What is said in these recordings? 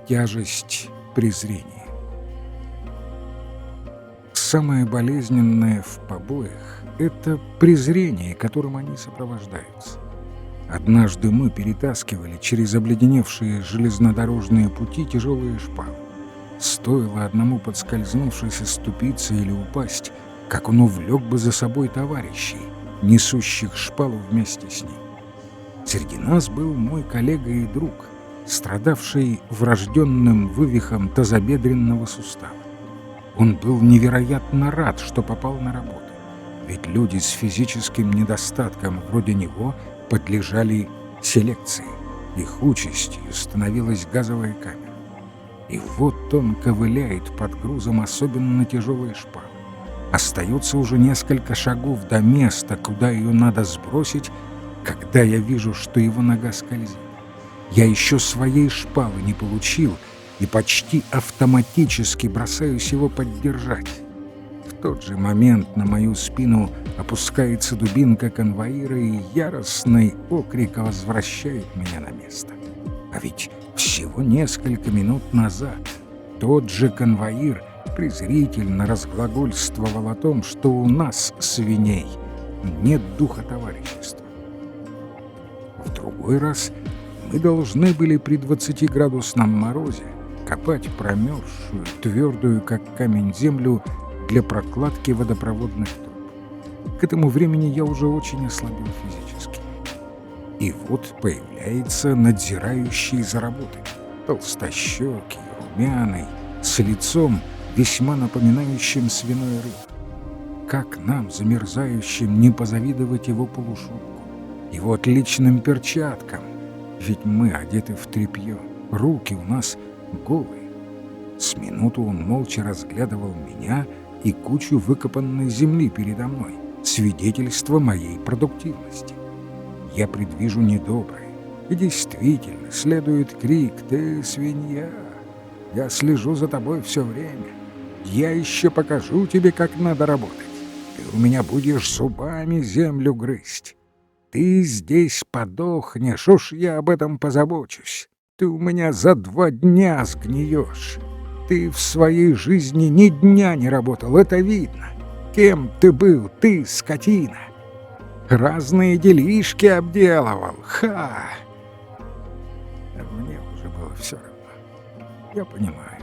Тяжесть презрения. Самое болезненное в побоях — это презрение, которым они сопровождаются. Однажды мы перетаскивали через обледеневшие железнодорожные пути тяжелые шпалы. Стоило одному подскользнувшись, оступиться или упасть, как он увлек бы за собой товарищей, несущих шпалу вместе с ним. Среди нас был мой коллега и друг, страдавший врожденным вывихом тазобедренного сустава. Он был невероятно рад, что попал на работу, ведь люди с физическим недостатком вроде него подлежали селекции. Их участью становилась газовая камера. И вот он ковыляет под грузом особенно тяжелой шпалы. Остается уже несколько шагов до места, куда ее надо сбросить, когда я вижу, что его нога скользит. Я еще своей шпалы не получил и почти автоматически бросаюсь его поддержать. В тот же момент на мою спину опускается дубинка конвоира, и яростный окрик возвращает меня на место. А ведь всего несколько минут назад тот же конвоир презрительно разглагольствовал о том, что у нас, свиней, нет духа товарищества. В другой раз мы должны были при 20-градусном морозе копать промерзшую, твердую, как камень, землю для прокладки водопроводных труб. К этому времени я уже очень ослабел физически. И вот появляется надзирающий за работой, толстощекий, румяный, с лицом, весьма напоминающим свиное рыло. Как нам, замерзающим, не позавидовать его полушубку, его отличным перчаткам, ведь мы одеты в тряпье, руки у нас голые. С минуту он молча разглядывал меня и кучу выкопанной земли передо мной, свидетельство моей продуктивности. Я предвижу недоброе, и действительно следует крик: «Ты свинья! Я слежу за тобой все время. Я еще покажу тебе, как надо работать. Ты у меня будешь зубами землю грызть. Ты здесь подохнешь, уж я об этом позабочусь. Ты у меня за 2 дня сгниешь. Ты в своей жизни ни дня не работал, это видно. Кем ты был, ты, скотина? Разные делишки обделывал, ха!» А мне уже было все равно. Я понимаю,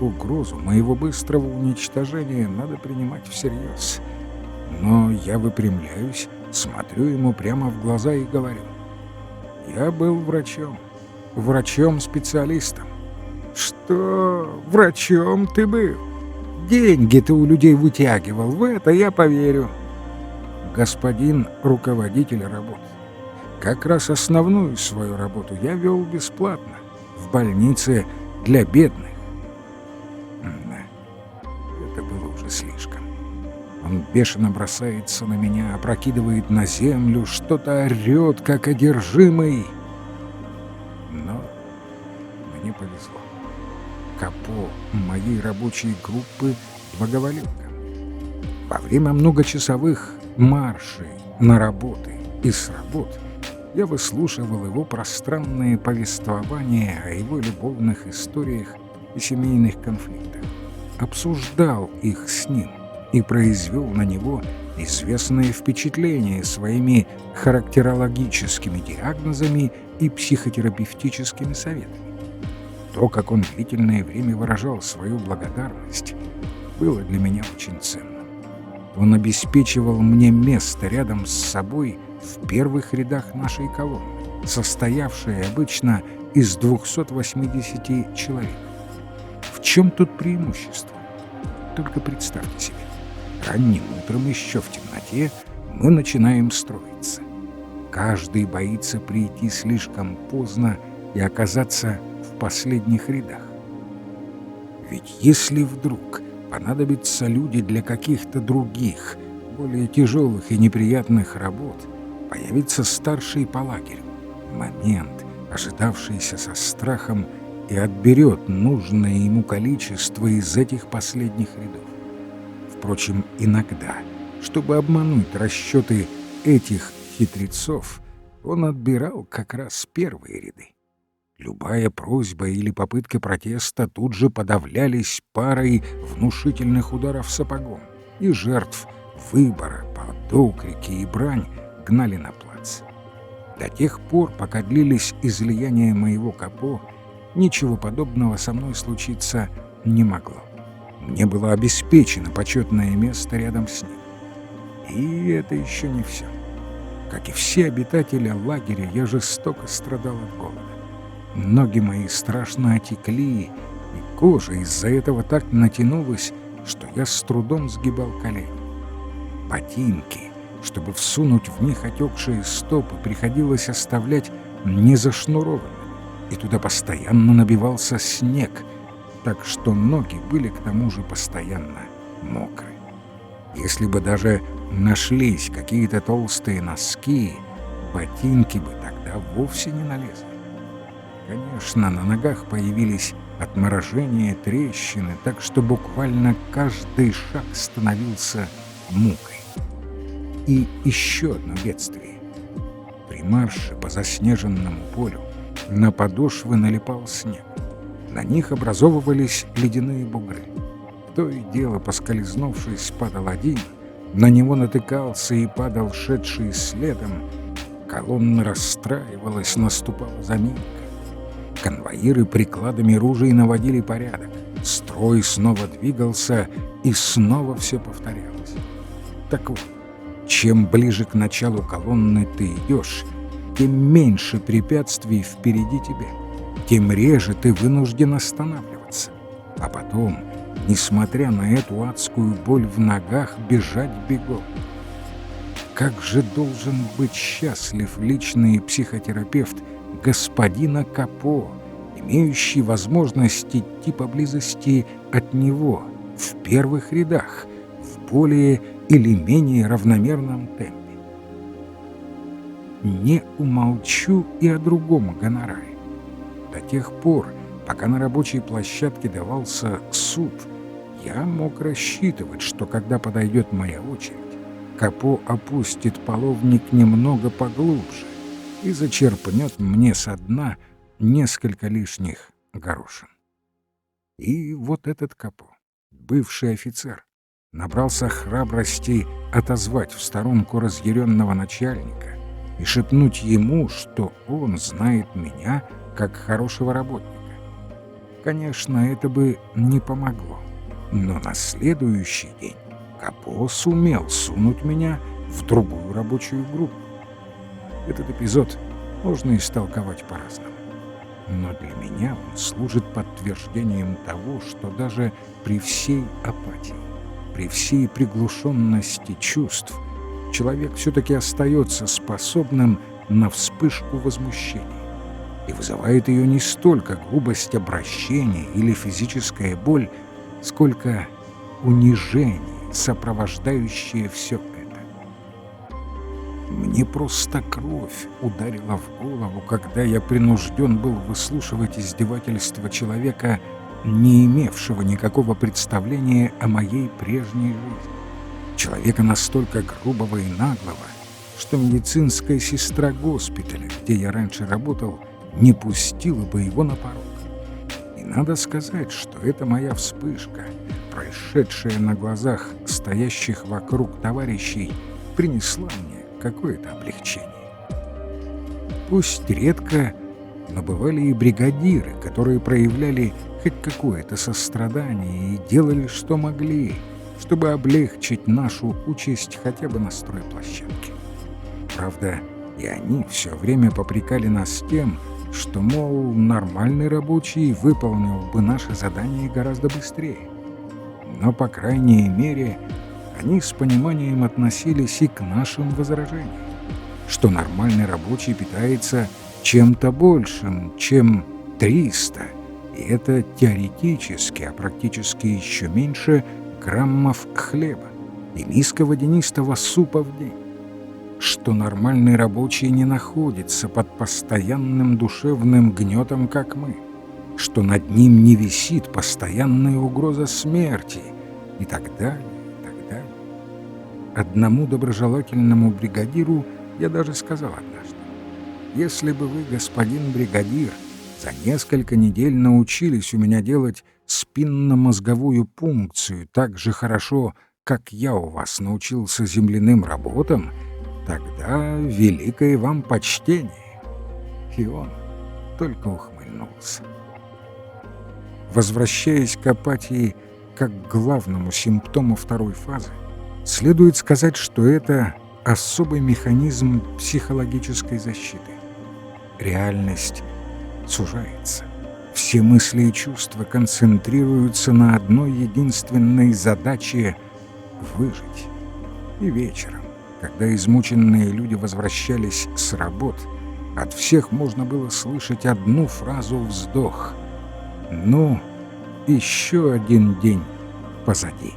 угрозу моего быстрого уничтожения надо принимать всерьез. Но я выпрямляюсь, смотрю ему прямо в глаза и говорю: «Я был врачом-специалистом». «Что? Врачом ты был? Деньги ты у людей вытягивал, в это я поверю». «Господин руководитель работы, как раз основную свою работу я вел бесплатно, в больнице для бедных». Да, это было уже слишком. Он бешено бросается на меня, опрокидывает на землю, что-то орет, как одержимый. Но мне повезло. Капо моей рабочей группы благоволил ко мне. Во время многочасовых маршей на работы и с работ я выслушивал его пространные повествования о его любовных историях и семейных конфликтах, обсуждал их с ним и произвел на него известное впечатление своими характерологическими диагнозами и психотерапевтическими советами. То, как он длительное время выражал свою благодарность, было для меня очень ценным. Он обеспечивал мне место рядом с собой в первых рядах нашей колонны, состоявшей обычно из 280 человек. В чем тут преимущество? Только представьте себе. Ранним утром, еще в темноте, мы начинаем строиться. Каждый боится прийти слишком поздно и оказаться в последних рядах. Ведь если вдруг понадобятся люди для каких-то других, более тяжелых и неприятных работ, появится старший по лагерю, момент, ожидавшийся со страхом, и отберет нужное ему количество из этих последних рядов. Впрочем, иногда, чтобы обмануть расчеты этих хитрецов, он отбирал как раз первые ряды. Любая просьба или попытка протеста тут же подавлялись парой внушительных ударов сапогом, и жертв выбора под окрики и брань гнали на плац. До тех пор, пока длились излияния моего капо, ничего подобного со мной случиться не могло. Мне было обеспечено почетное место рядом с ним. И это еще не все. Как и все обитатели лагеря, я жестоко страдал от голода. Ноги мои страшно отекли, и кожа из-за этого так натянулась, что я с трудом сгибал колени. Ботинки, чтобы всунуть в них отекшие стопы, приходилось оставлять незашнурованными, и туда постоянно набивался снег, так что ноги были к тому же постоянно мокры. Если бы даже нашлись какие-то толстые носки, ботинки бы тогда вовсе не налезли. Конечно, на ногах появились отморожения, трещины, так что буквально каждый шаг становился мукой. И еще одно бедствие. При марше по заснеженному полю на подошвы налипал снег. На них образовывались ледяные бугры. То и дело, поскользнувшись, падал один, на него натыкался и падал шедший следом. Колонна расстраивалась, наступала заминка. Конвоиры прикладами ружей наводили порядок. Строй снова двигался, и снова все повторялось. Так вот, чем ближе к началу колонны ты идешь, тем меньше препятствий впереди тебя, тем реже ты вынужден останавливаться. А потом, несмотря на эту адскую боль в ногах, бежать бегом. Как же должен быть счастлив личный психотерапевт господина Капо, имеющий возможность идти поблизости от него, в первых рядах, в более или менее равномерном темпе. Не умолчу и о другом гонораре. До тех пор, пока на рабочей площадке давался суд, я мог рассчитывать, что когда подойдет моя очередь, Капо опустит половник немного поглубже и зачерпнет мне со дна несколько лишних горошин. И вот этот Капо, бывший офицер, набрался храбрости отозвать в сторонку разъяренного начальника и шепнуть ему, что он знает меня как хорошего работника. Конечно, это бы не помогло, но на следующий день Капо сумел сунуть меня в другую рабочую группу. Этот эпизод можно истолковать по-разному, но для меня он служит подтверждением того, что даже при всей апатии, при всей приглушенности чувств, человек все-таки остается способным на вспышку возмущения. И вызывает ее не столько грубость обращения или физическая боль, сколько унижение, сопровождающее все это. Мне просто кровь ударила в голову, когда я принужден был выслушивать издевательства человека, не имевшего никакого представления о моей прежней жизни. Человека настолько грубого и наглого, что медицинская сестра госпиталя, где я раньше работал, не пустила бы его на порог. И надо сказать, что эта моя вспышка, происшедшая на глазах стоящих вокруг товарищей, принесла мне какое-то облегчение. Пусть редко, но бывали и бригадиры, которые проявляли хоть какое-то сострадание и делали, что могли, чтобы облегчить нашу участь хотя бы на стройплощадке. Правда, и они все время попрекали нас тем, что, мол, нормальный рабочий выполнил бы наше задание гораздо быстрее. Но, по крайней мере, они с пониманием относились и к нашим возражениям, что нормальный рабочий питается чем-то большим, чем 300, и это теоретически, а практически еще меньше граммов хлеба и миска водянистого супа в день, что нормальный рабочий не находится под постоянным душевным гнетом, как мы, что над ним не висит постоянная угроза смерти и так далее, и так далее. Одному доброжелательному бригадиру я даже сказал однажды: «Если бы вы, господин бригадир, За несколько недель научились у меня делать спинномозговую пункцию так же хорошо, как я у вас научился земляным работам, тогда великое вам почтение». И он только ухмыльнулся. Возвращаясь к апатии как к главному симптому второй фазы, следует сказать, что это особый механизм психологической защиты. Реальность сужается. Все мысли и чувства концентрируются на одной единственной задаче — выжить. И вечером, когда измученные люди возвращались с работ, от всех можно было слышать одну фразу-вздох: «Ну, еще один день позади».